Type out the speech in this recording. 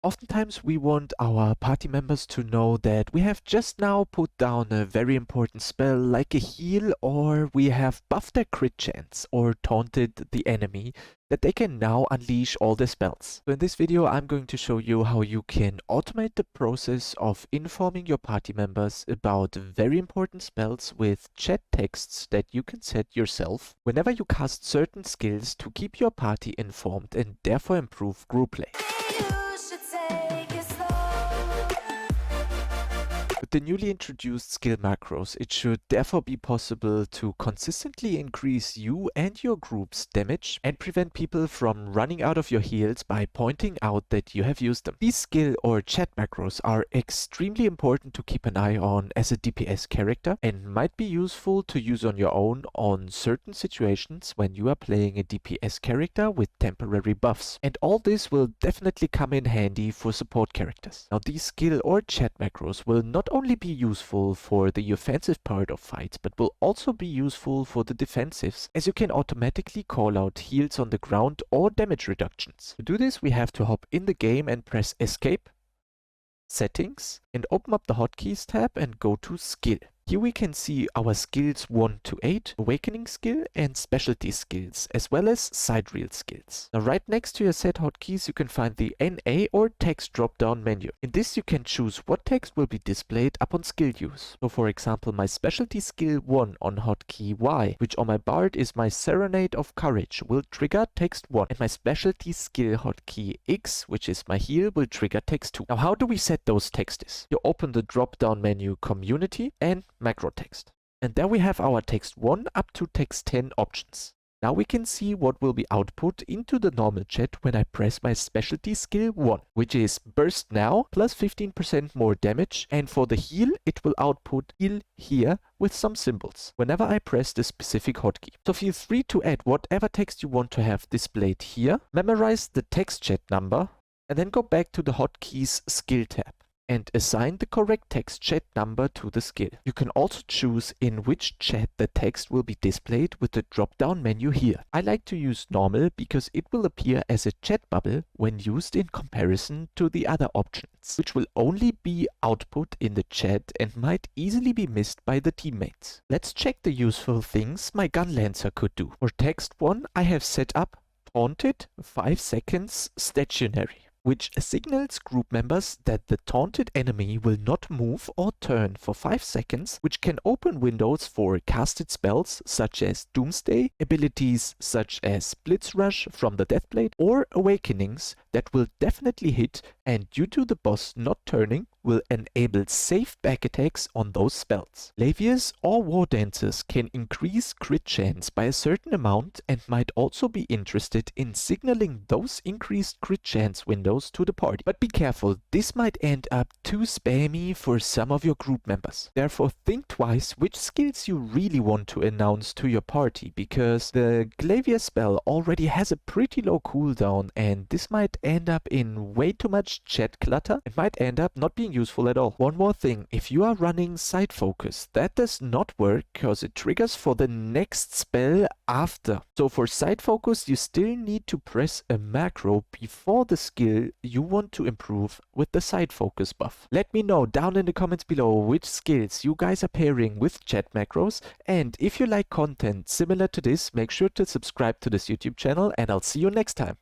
Oftentimes we want our party members to know that we have just now put down a very important spell like a heal, or we have buffed their crit chance or taunted the enemy, that they can now unleash all their spells. So in this video I'm going to show you how you can automate the process of informing your party members about very important spells with chat texts that you can set yourself whenever you cast certain skills to keep your party informed and therefore improve group play. With the newly introduced skill macros, it should therefore be possible to consistently increase you and your group's damage and prevent people from running out of your heals by pointing out that you have used them. These skill or chat macros are extremely important to keep an eye on as a DPS character and might be useful to use on your own on certain situations when you are playing a DPS character with temporary buffs. And all this will definitely come in handy for support characters. Now, these skill or chat macros will not only be useful for the offensive part of fights, but will also be useful for the defensives, as you can automatically call out heals on the ground or damage reductions. To do this, we have to hop in the game and press Escape, Settings, and open up the Hotkeys tab and go to Skill. Here we can see our skills 1 to 8, Awakening skill and Specialty skills, as well as Side Reel skills. Now right next to your set hotkeys you can find the NA or text drop-down menu. In this you can choose what text will be displayed upon skill use. So for example, my Specialty skill 1 on hotkey Y, which on my bard is my Serenade of Courage, will trigger text 1, and my Specialty skill hotkey X, which is my heal, will trigger text 2. Now how do we set those texts? You open the drop-down menu Community and Macro text. And there we have our text 1 up to text 10 options. Now we can see what will be output into the normal chat when I press my Specialty skill 1, which is Burst Now plus 15% more damage, and for the heal it will output Heal Here with some symbols whenever I press the specific hotkey. So feel free to add whatever text you want to have displayed here, memorize the text chat number, and then go back to the hotkeys skill tab and assign the correct text chat number to the skill. You can also choose in which chat the text will be displayed with the drop-down menu here. I like to use normal because it will appear as a chat bubble when used in comparison to the other options, which will only be output in the chat and might easily be missed by the teammates. Let's check the useful things my gun lancer could do. For text 1 I have set up Taunted 5 seconds stationary, which signals group members that the taunted enemy will not move or turn for 5 seconds, which can open windows for casted spells such as Doomsday, abilities such as Blitz Rush from the Deathblade, or Awakenings that will definitely hit and due to the boss not turning will enable safe back attacks on those spells. Laviers or War Dancers can increase crit chance by a certain amount and might also be interested in signaling those increased crit chance windows to the party. But be careful, this might end up too spammy for some of your group members. Therefore think twice which skills you really want to announce to your party, because the Glavier spell already has a pretty low cooldown and this might end up in way too much chat clutter and might end up not being useful at all. One more thing, if you are running side focus, that does not work because it triggers for the next spell after. So for side focus you still need to press a macro before the skill you want to improve with the side focus buff. Let me know down in the comments below which skills you guys are pairing with chat macros, and if you like content similar to this, make sure to subscribe to this YouTube channel and I'll see you next time.